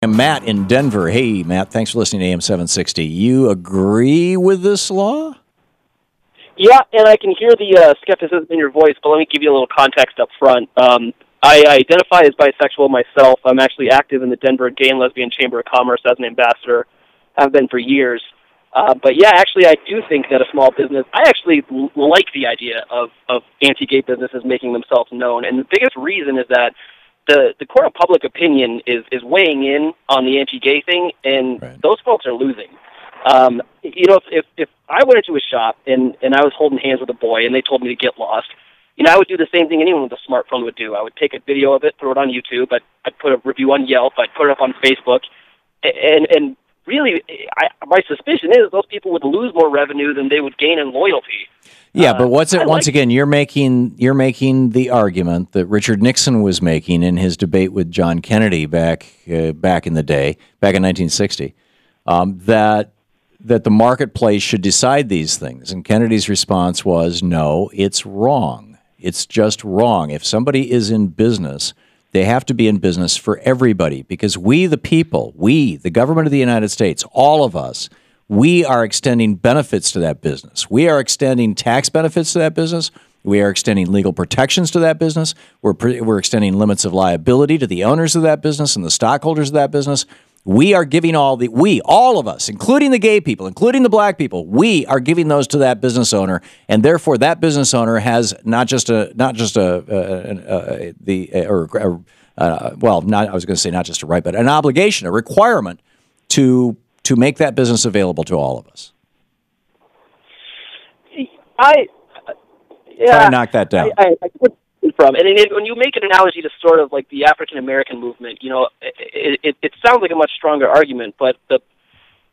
And Matt in Denver. Hey, Matt, thanks for listening to AM 760. You agree with this law? Yeah, and I can hear the skepticism in your voice, but let me give you a little context up front. I identify as bisexual myself. I'm actually active in the Denver Gay and Lesbian Chamber of Commerce as an ambassador. I've been for years. But yeah, actually, I do think that a small business, I actually like the idea of anti-gay businesses making themselves known. And the biggest reason is that the court of public opinion is weighing in on the anti-gay thing, and Right. those folks are losing. If I went into a shop and I was holding hands with a boy and they told me to get lost, I would do the same thing anyone with a smartphone would do. I would take a video of it, throw it on YouTube. I'd put a review on Yelp. I'd put it up on Facebook. And really, my suspicion is those people would lose more revenue than they would gain in loyalty. Yeah, but once again, you're making the argument that Richard Nixon was making in his debate with John Kennedy back in the day, back in 1960, that the marketplace should decide these things. And Kennedy's response was, no, it's wrong. It's just wrong. If somebody is in business, they have to be in business for everybody, because we, the people, the government of the United States, all of us, we are extending benefits to that business. We are extending tax benefits to that business. We are extending legal protections to that business. We're extending limits of liability to the owners of that business and the stockholders of that business. We are giving all of us, including the gay people, including the black people, we are giving those to that business owner, and therefore that business owner has an obligation, a requirement to make that business available to all of us. Try to knock that down. I from. And when you make an analogy to sort of like the African American movement, it sounds like a much stronger argument. But the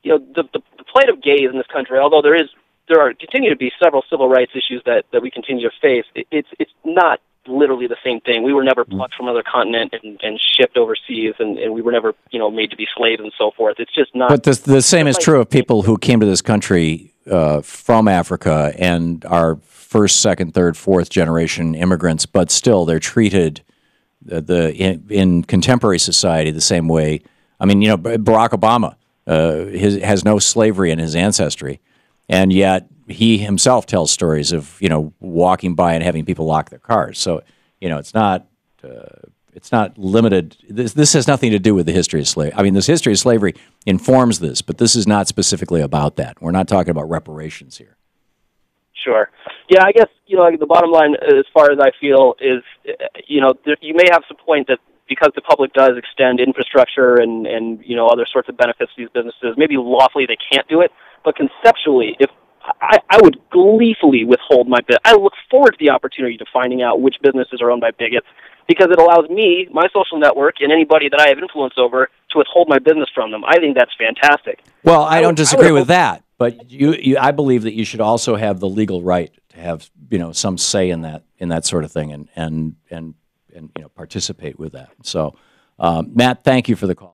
plight of gays in this country, although there continue to be several civil rights issues that we continue to face, it's not literally the same thing. We were never plucked from another continent and shipped overseas, and we were never made to be slaves and so forth. It's just not. But the same is true of people who came to this country from Africa and are first, second, third, fourth generation immigrants, but still they're treated in contemporary society the same way. I mean, Barack Obama has no slavery in his ancestry, and yet he himself tells stories of walking by and having people lock their cars. So it's not limited. This has nothing to do with the history of slavery. I mean, this history of slavery informs this, but this is not specifically about that. We're not talking about reparations here. Sure. Yeah, I guess, the bottom line, as far as I feel, is, you may have some point that because the public does extend infrastructure and other sorts of benefits to these businesses, maybe lawfully they can't do it, but conceptually, if I would gleefully withhold my bid. I look forward to the opportunity to finding out which businesses are owned by bigots, because it allows me, my social network, and anybody that I have influence over to withhold my business from them. I think that's fantastic. Well, I don't disagree with that, but I believe that you should also have the legal right to have some say in that sort of thing and participate with that. So, Matt, thank you for the call.